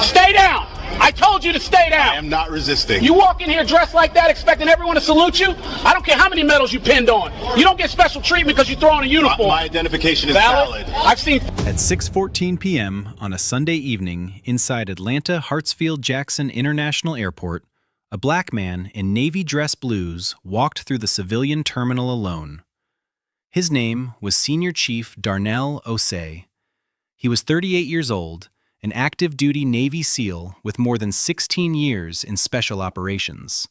Stay down. I told you to stay down. I am not resisting. You walk in here dressed like that expecting everyone to salute you? I don't care how many medals you pinned on. You don't get special treatment because you throw on a uniform. My identification is valid. I've seen... At 6:14 p.m. on a Sunday evening inside Atlanta Hartsfield-Jackson International Airport, a black man in navy dress blues walked through the civilian terminal alone. His name was Senior Chief Darnell Osei. He was 38 years old, an active-duty Navy SEAL with more than 16 years in special operations.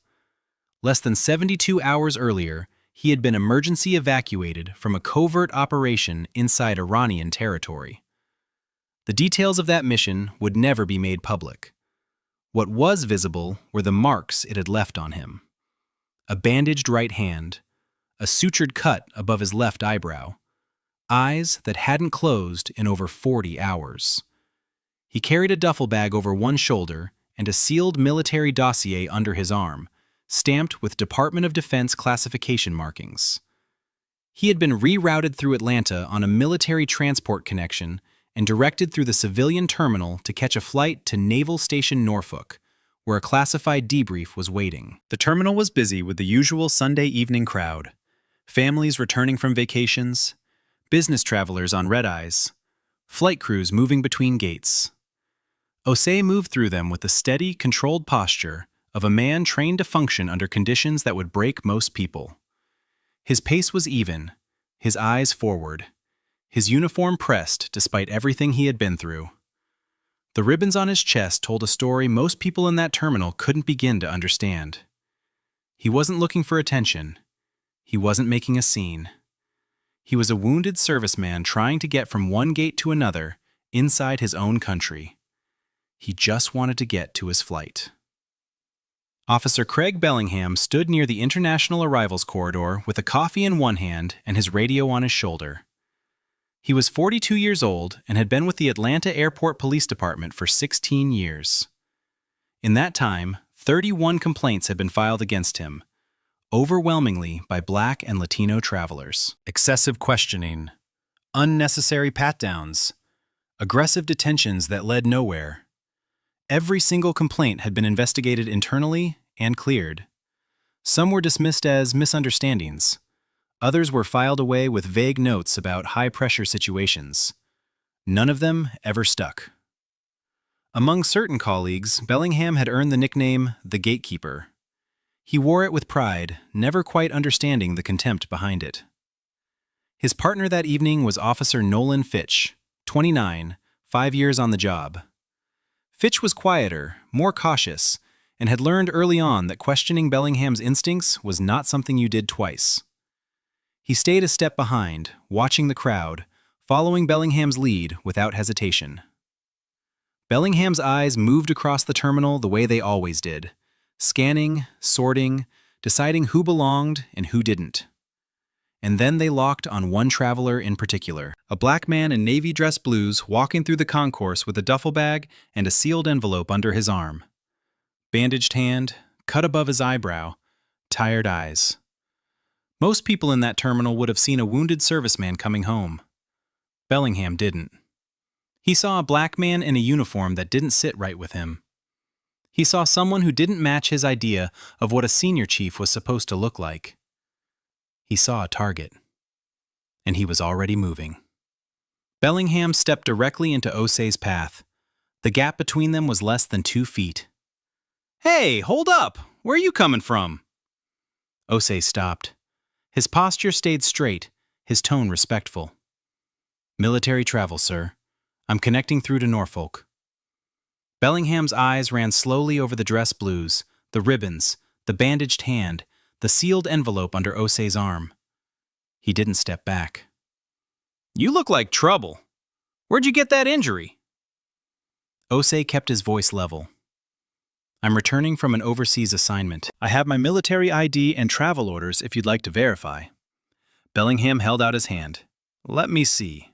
Less than 72 hours earlier, he had been emergency evacuated from a covert operation inside Iranian territory. The details of that mission would never be made public. What was visible were the marks it had left on him. A bandaged right hand, a sutured cut above his left eyebrow, eyes that hadn't closed in over 40 hours. He carried a duffel bag over one shoulder and a sealed military dossier under his arm, stamped with Department of Defense classification markings. He had been rerouted through Atlanta on a military transport connection and directed through the civilian terminal to catch a flight to Naval Station Norfolk, where a classified debrief was waiting. The terminal was busy with the usual Sunday evening crowd. Families returning from vacations, business travelers on red-eyes, flight crews moving between gates. Osei moved through them with the steady, controlled posture of a man trained to function under conditions that would break most people. His pace was even, his eyes forward, his uniform pressed despite everything he had been through. The ribbons on his chest told a story most people in that terminal couldn't begin to understand. He wasn't looking for attention. He wasn't making a scene. He was a wounded serviceman trying to get from one gate to another inside his own country. He just wanted to get to his flight. Officer Craig Bellingham stood near the international arrivals corridor with a coffee in one hand and his radio on his shoulder. He was 42 years old and had been with the Atlanta Airport Police Department for 16 years. In that time, 31 complaints had been filed against him, overwhelmingly by Black and Latino travelers. Excessive questioning, unnecessary pat-downs, aggressive detentions that led nowhere. Every single complaint had been investigated internally and cleared. Some were dismissed as misunderstandings. Others were filed away with vague notes about high-pressure situations. None of them ever stuck. Among certain colleagues, Bellingham had earned the nickname the Gatekeeper. He wore it with pride, never quite understanding the contempt behind it. His partner that evening was Officer Nolan Fitch, 29, 5 years on the job. Fitch was quieter, more cautious, and had learned early on that questioning Bellingham's instincts was not something you did twice. He stayed a step behind, watching the crowd, following Bellingham's lead without hesitation. Bellingham's eyes moved across the terminal the way they always did, scanning, sorting, deciding who belonged and who didn't. And then they locked on one traveler in particular, a black man in navy dress blues walking through the concourse with a duffel bag and a sealed envelope under his arm. Bandaged hand, cut above his eyebrow, tired eyes. Most people in that terminal would have seen a wounded serviceman coming home. Bellingham didn't. He saw a black man in a uniform that didn't sit right with him. He saw someone who didn't match his idea of what a senior chief was supposed to look like. He saw a target, and he was already moving. Bellingham stepped directly into Osei's path. The gap between them was less than 2 feet. "Hey, hold up! Where are you coming from?" Osei stopped. His posture stayed straight, his tone respectful. "Military travel, sir. I'm connecting through to Norfolk." Bellingham's eyes ran slowly over the dress blues, the ribbons, the bandaged hand, the sealed envelope under Osei's arm. He didn't step back. "You look like trouble. Where'd you get that injury?" Osei kept his voice level. "I'm returning from an overseas assignment. I have my military ID and travel orders if you'd like to verify." Bellingham held out his hand. "Let me see."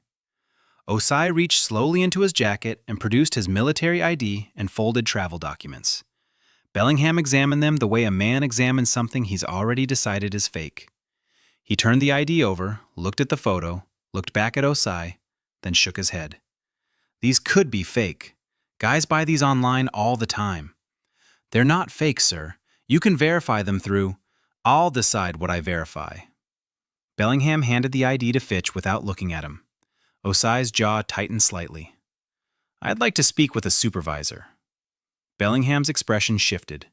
Osei reached slowly into his jacket and produced his military ID and folded travel documents. Bellingham examined them the way a man examines something he's already decided is fake. He turned the ID over, looked at the photo, looked back at Osei, then shook his head. These could be fake. Guys buy these online all the time. They're not fake, sir. You can verify them through... I'll decide what I verify. Bellingham handed the ID to Fitch without looking at him. Osai's jaw tightened slightly. I'd like to speak with a supervisor. Bellingham's expression shifted.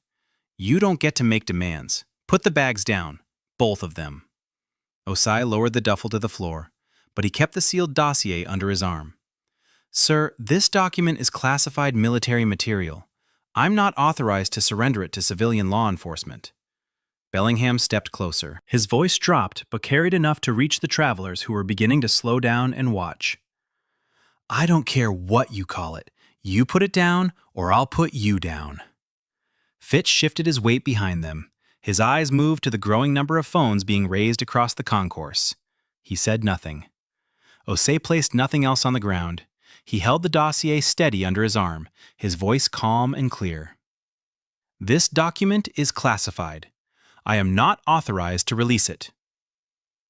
You don't get to make demands. Put the bags down. Both of them. Osai lowered the duffel to the floor, but he kept the sealed dossier under his arm. Sir, this document is classified military material. I'm not authorized to surrender it to civilian law enforcement. Bellingham stepped closer. His voice dropped, but carried enough to reach the travelers who were beginning to slow down and watch. I don't care what you call it. You put it down, or I'll put you down. Fitch shifted his weight behind them. His eyes moved to the growing number of phones being raised across the concourse. He said nothing. Osei placed nothing else on the ground. He held the dossier steady under his arm, his voice calm and clear. This document is classified. I am not authorized to release it.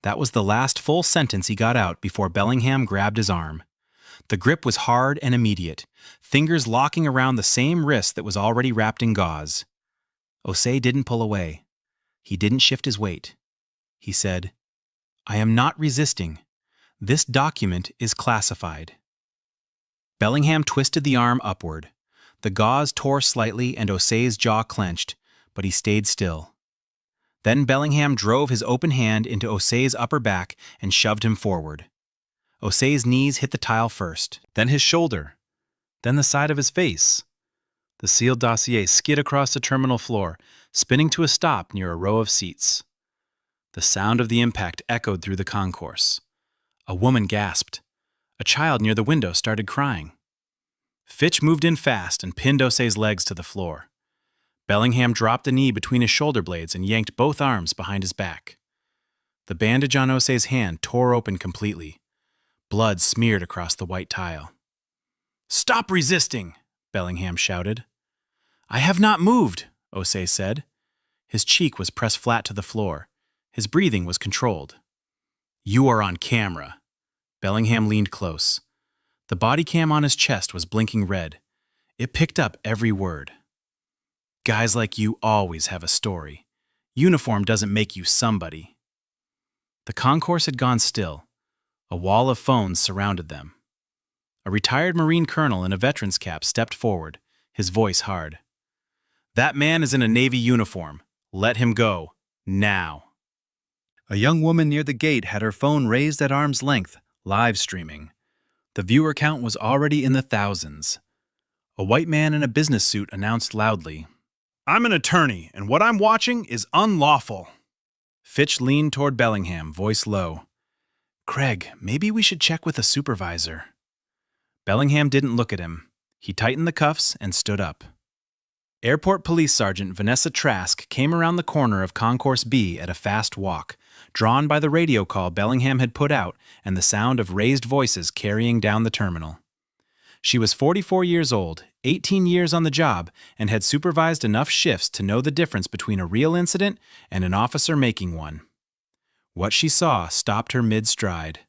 That was the last full sentence he got out before Bellingham grabbed his arm. The grip was hard and immediate, fingers locking around the same wrist that was already wrapped in gauze. Osei didn't pull away. He didn't shift his weight. He said, I am not resisting. This document is classified. Bellingham twisted the arm upward. The gauze tore slightly and Osei's jaw clenched, but he stayed still. Then Bellingham drove his open hand into Osei's upper back and shoved him forward. Osei's knees hit the tile first, then his shoulder, then the side of his face. The sealed dossier skid across the terminal floor, spinning to a stop near a row of seats. The sound of the impact echoed through the concourse. A woman gasped. A child near the window started crying. Fitch moved in fast and pinned Osei's legs to the floor. Bellingham dropped a knee between his shoulder blades and yanked both arms behind his back. The bandage on Osei's hand tore open completely. Blood smeared across the white tile. Stop resisting! Bellingham shouted. I have not moved, Osei said. His cheek was pressed flat to the floor. His breathing was controlled. You are on camera. Bellingham leaned close. The body cam on his chest was blinking red. It picked up every word. Guys like you always have a story. Uniform doesn't make you somebody. The concourse had gone still. A wall of phones surrounded them. A retired Marine colonel in a veteran's cap stepped forward, his voice hard. That man is in a Navy uniform. Let him go. Now. A young woman near the gate had her phone raised at arm's length, live streaming. The viewer count was already in the thousands. A white man in a business suit announced loudly, I'm an attorney, and what I'm watching is unlawful. Fitch leaned toward Bellingham, voice low. Craig, maybe we should check with a supervisor. Bellingham didn't look at him. He tightened the cuffs and stood up. Airport Police Sergeant Vanessa Trask came around the corner of Concourse B at a fast walk, drawn by the radio call Bellingham had put out and the sound of raised voices carrying down the terminal. She was 44 years old, 18 years on the job, and had supervised enough shifts to know the difference between a real incident and an officer making one. What she saw stopped her mid-stride.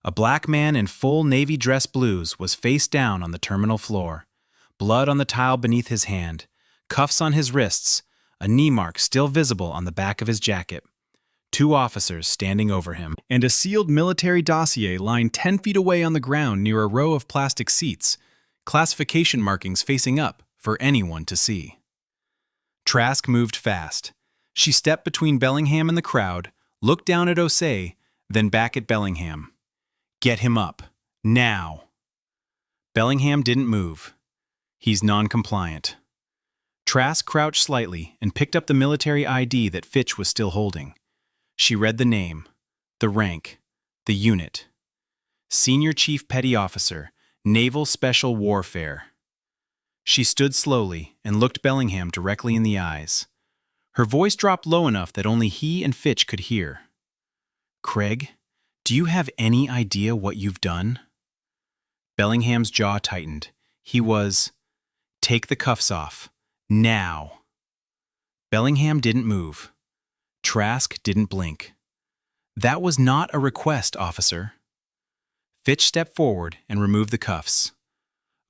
A black man in full Navy dress blues was face down on the terminal floor, blood on the tile beneath his hand, cuffs on his wrists, a knee mark still visible on the back of his jacket. 2 officers standing over him, and a sealed military dossier lying 10 feet away on the ground near a row of plastic seats, classification markings facing up for anyone to see. Trask moved fast. She stepped between Bellingham and the crowd, looked down at Osei, then back at Bellingham. Get him up. Now. Bellingham didn't move. He's non-compliant. Trask crouched slightly and picked up the military ID that Fitch was still holding. She read the name, the rank, the unit. Senior Chief Petty Officer, Naval Special Warfare. She stood slowly and looked Bellingham directly in the eyes. Her voice dropped low enough that only he and Fitch could hear. Craig, do you have any idea what you've done? Bellingham's jaw tightened. He was, take the cuffs off. Now. Bellingham didn't move. Trask didn't blink. That was not a request, officer. Fitch stepped forward and removed the cuffs.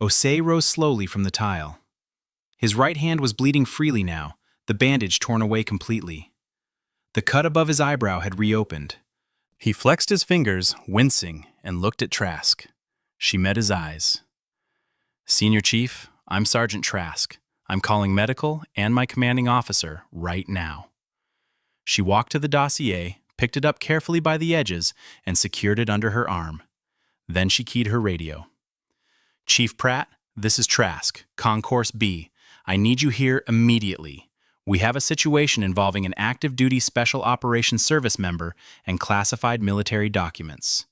Osei rose slowly from the tile. His right hand was bleeding freely now, the bandage torn away completely. The cut above his eyebrow had reopened. He flexed his fingers, wincing, and looked at Trask. She met his eyes. "Senior Chief, I'm Sergeant Trask. I'm calling medical and my commanding officer right now." She walked to the dossier, picked it up carefully by the edges, and secured it under her arm. Then she keyed her radio. "Chief Pratt, this is Trask, Concourse B. I need you here immediately. We have a situation involving an active duty Special Operations Service member and classified military documents."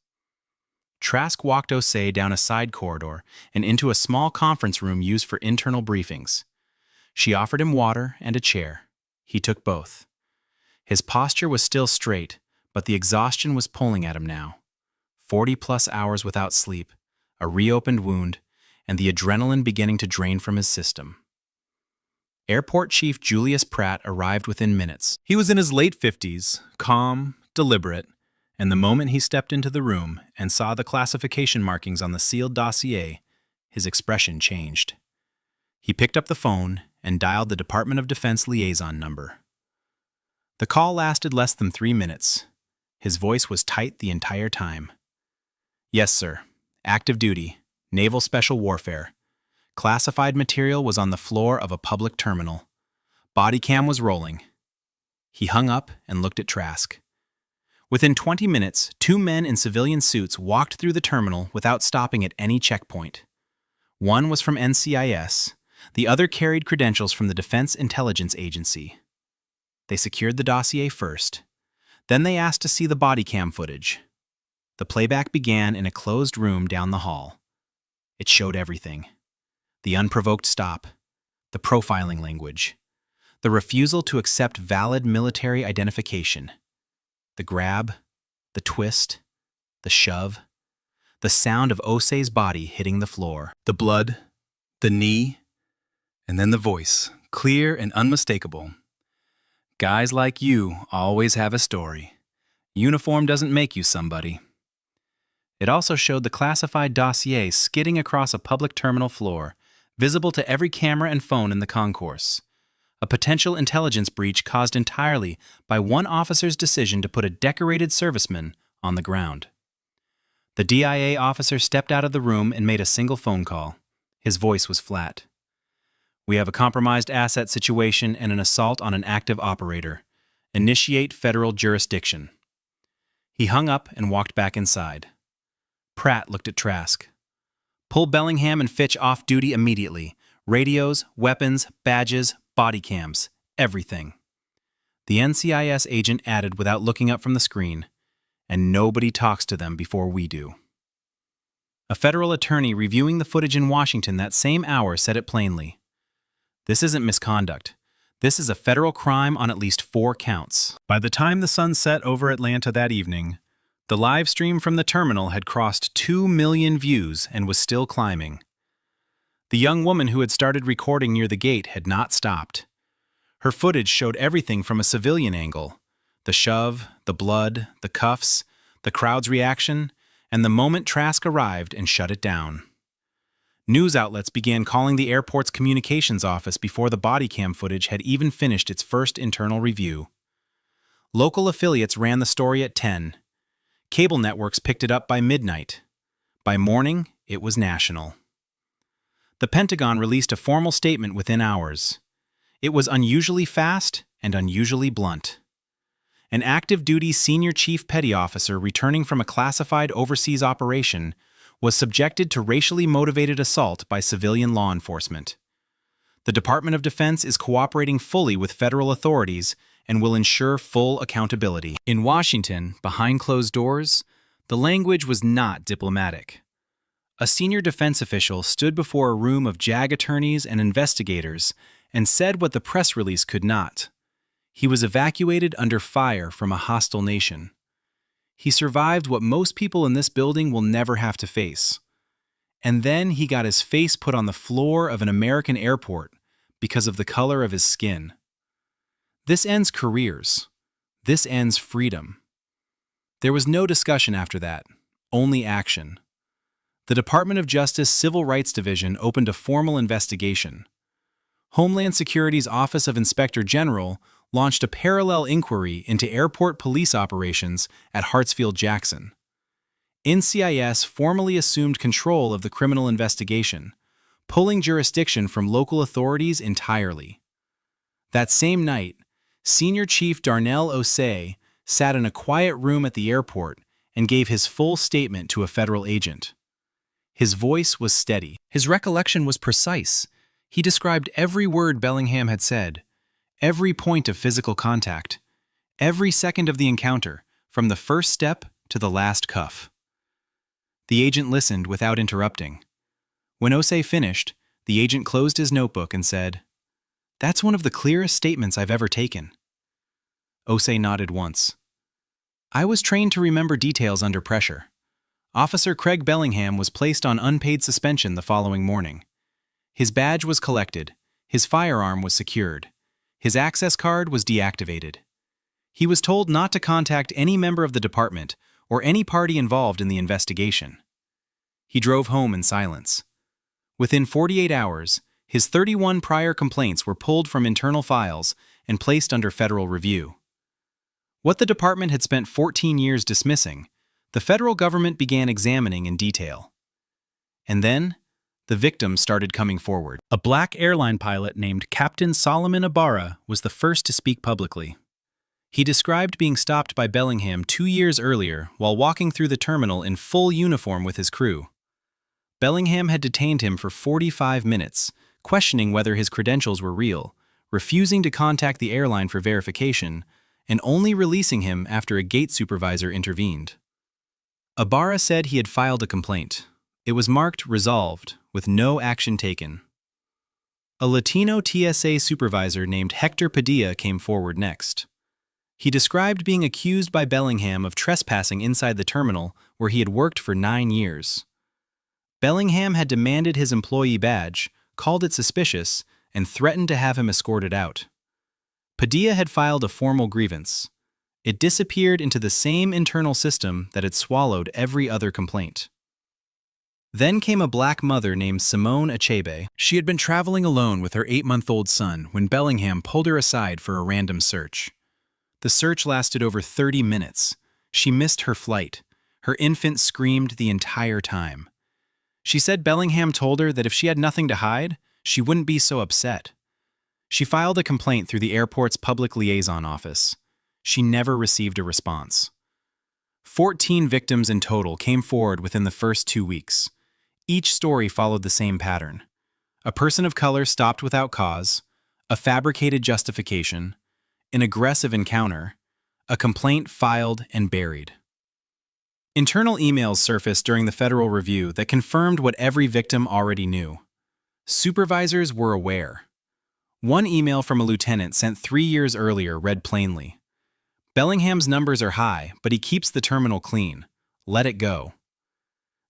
Trask walked Osei down a side corridor and into a small conference room used for internal briefings. She offered him water and a chair. He took both. His posture was still straight, but the exhaustion was pulling at him now. 40-plus hours without sleep, a reopened wound, and the adrenaline beginning to drain from his system. Airport Chief Julius Pratt arrived within minutes. He was in his late 50s, calm, deliberate, and the moment he stepped into the room and saw the classification markings on the sealed dossier, his expression changed. He picked up the phone and dialed the Department of Defense liaison number. The call lasted less than 3 minutes. His voice was tight the entire time. "Yes, sir. Active duty. Naval Special Warfare. Classified material was on the floor of a public terminal. Body cam was rolling." He hung up and looked at Trask. Within 20 minutes, 2 men in civilian suits walked through the terminal without stopping at any checkpoint. One was from NCIS. The other carried credentials from the Defense Intelligence Agency. They secured the dossier first. Then they asked to see the body cam footage. The playback began in a closed room down the hall. It showed everything. The unprovoked stop, the profiling language, the refusal to accept valid military identification, the grab, the twist, the shove, the sound of Osei's body hitting the floor, the blood, the knee, and then the voice, clear and unmistakable. "Guys like you always have a story. Uniform doesn't make you somebody." It also showed the classified dossier skidding across a public terminal floor, visible to every camera and phone in the concourse. A potential intelligence breach caused entirely by one officer's decision to put a decorated serviceman on the ground. The DIA officer stepped out of the room and made a single phone call. His voice was flat. "We have a compromised asset situation and an assault on an active operator. Initiate federal jurisdiction." He hung up and walked back inside. Pratt looked at Trask. "Pull Bellingham and Fitch off duty immediately. Radios, weapons, badges, body cams, everything." The NCIS agent added without looking up from the screen, "And nobody talks to them before we do." A federal attorney reviewing the footage in Washington that same hour said it plainly. "This isn't misconduct. This is a federal crime on at least 4 counts." By the time the sun set over Atlanta that evening, the live stream from the terminal had crossed 2 million views and was still climbing. The young woman who had started recording near the gate had not stopped. Her footage showed everything from a civilian angle: the shove, the blood, the cuffs, the crowd's reaction, and the moment Trask arrived and shut it down. News outlets began calling the airport's communications office before the body cam footage had even finished its first internal review. Local affiliates ran the story at 10. Cable networks picked it up by midnight. By morning, it was national. The Pentagon released a formal statement within hours. It was unusually fast and unusually blunt. An active-duty senior chief petty officer returning from a classified overseas operation was subjected to racially motivated assault by civilian law enforcement. The Department of Defense is cooperating fully with federal authorities and will ensure full accountability. In Washington, behind closed doors, the language was not diplomatic. A senior defense official stood before a room of JAG attorneys and investigators and said what the press release could not. He was evacuated under fire from a hostile nation. He survived what most people in this building will never have to face. And then he got his face put on the floor of an American airport because of the color of his skin. This ends careers. This ends freedom. There was no discussion after that, only action. The Department of Justice Civil Rights Division opened a formal investigation. Homeland Security's Office of Inspector General launched a parallel inquiry into airport police operations at Hartsfield-Jackson. NCIS formally assumed control of the criminal investigation, pulling jurisdiction from local authorities entirely. That same night, Senior Chief Darnell Osei sat in a quiet room at the airport and gave his full statement to a federal agent. His voice was steady. His recollection was precise. He described every word Bellingham had said, every point of physical contact, every second of the encounter, from the first step to the last cuff. The agent listened without interrupting. When Osei finished, the agent closed his notebook and said, "That's one of the clearest statements I've ever taken." Osei nodded once. "I was trained to remember details under pressure." Officer Craig Bellingham was placed on unpaid suspension the following morning. His badge was collected, his firearm was secured, his access card was deactivated. He was told not to contact any member of the department or any party involved in the investigation. He drove home in silence. Within 48 hours, his 31 prior complaints were pulled from internal files and placed under federal review. What the department had spent 14 years dismissing, the federal government began examining in detail. And then, the victims started coming forward. A black airline pilot named Captain Solomon Ibarra was the first to speak publicly. He described being stopped by Bellingham 2 years earlier while walking through the terminal in full uniform with his crew. Bellingham had detained him for 45 minutes, questioning whether his credentials were real, refusing to contact the airline for verification, and only releasing him after a gate supervisor intervened. Ibarra said he had filed a complaint. It was marked resolved, with no action taken. A Latino TSA supervisor named Hector Padilla came forward next. He described being accused by Bellingham of trespassing inside the terminal where he had worked for 9 years. Bellingham had demanded his employee badge, called it suspicious, and threatened to have him escorted out. Padilla had filed a formal grievance. It disappeared into the same internal system that had swallowed every other complaint. Then came a black mother named Simone Achebe. She had been traveling alone with her 8-month-old son when Bellingham pulled her aside for a random search. The search lasted over 30 minutes. She missed her flight. Her infant screamed the entire time. She said Bellingham told her that if she had nothing to hide, she wouldn't be so upset. She filed a complaint through the airport's public liaison office. She never received a response. 14 victims in total came forward within the first 2 weeks. Each story followed the same pattern. A person of color stopped without cause, a fabricated justification, an aggressive encounter, a complaint filed and buried. Internal emails surfaced during the federal review that confirmed what every victim already knew. Supervisors were aware. One email from a lieutenant sent 3 years earlier read plainly, "Bellingham's numbers are high, but he keeps the terminal clean. Let it go."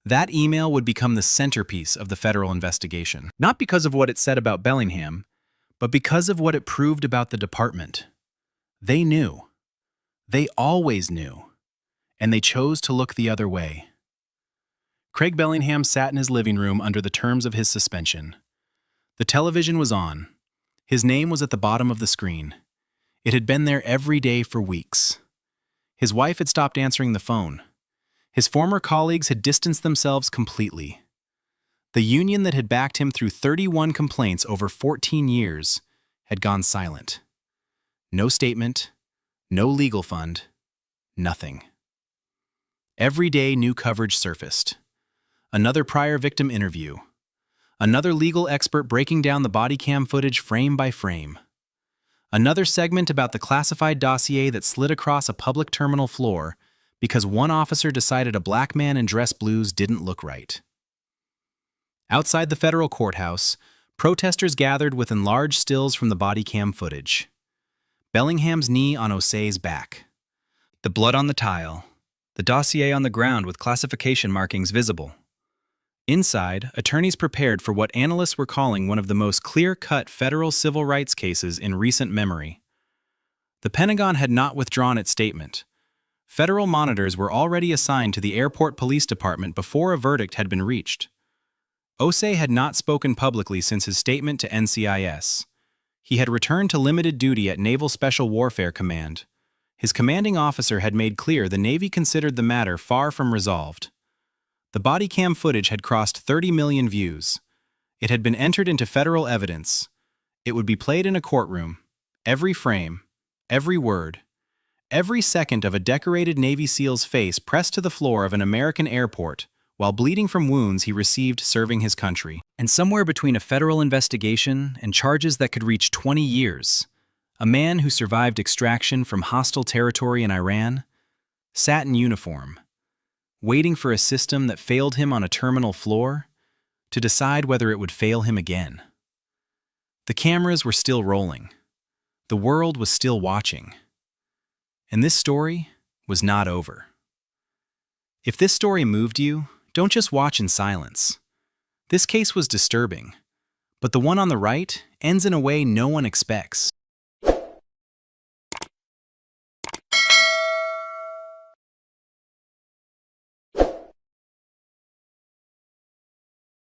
That email would become the centerpiece of the federal investigation, not because of what it said about Bellingham, but because of what it proved about the department. They knew. They always knew. And they chose to look the other way. Craig Bellingham sat in his living room under the terms of his suspension. The television was on. His name was at the bottom of the screen. It had been there every day for weeks. His wife had stopped answering the phone. His former colleagues had distanced themselves completely. The union that had backed him through 31 complaints over 14 years had gone silent. No statement, no legal fund, nothing. Every day new coverage surfaced. Another prior victim interview. Another legal expert breaking down the body cam footage frame by frame. Another segment about the classified dossier that slid across a public terminal floor because one officer decided a black man in dress blues didn't look right. Outside the federal courthouse, protesters gathered with enlarged stills from the body cam footage. Bellingham's knee on Osei's back. The blood on the tile. The dossier on the ground with classification markings visible. Inside, attorneys prepared for what analysts were calling one of the most clear-cut federal civil rights cases in recent memory. The Pentagon had not withdrawn its statement. Federal monitors were already assigned to the airport police department before a verdict had been reached. Osei had not spoken publicly since his statement to NCIS. He had returned to limited duty at Naval Special Warfare Command. His commanding officer had made clear the Navy considered the matter far from resolved. The body cam footage had crossed 30 million views. It had been entered into federal evidence. It would be played in a courtroom. Every frame, every word, every second of a decorated Navy SEAL's face pressed to the floor of an American airport while bleeding from wounds he received serving his country. And somewhere between a federal investigation and charges that could reach 20 years, a man who survived extraction from hostile territory in Iran sat in uniform, waiting for a system that failed him on a terminal floor to decide whether it would fail him again. The cameras were still rolling. The world was still watching. And this story was not over. If this story moved you, don't just watch in silence. This case was disturbing, but the one on the right ends in a way no one expects.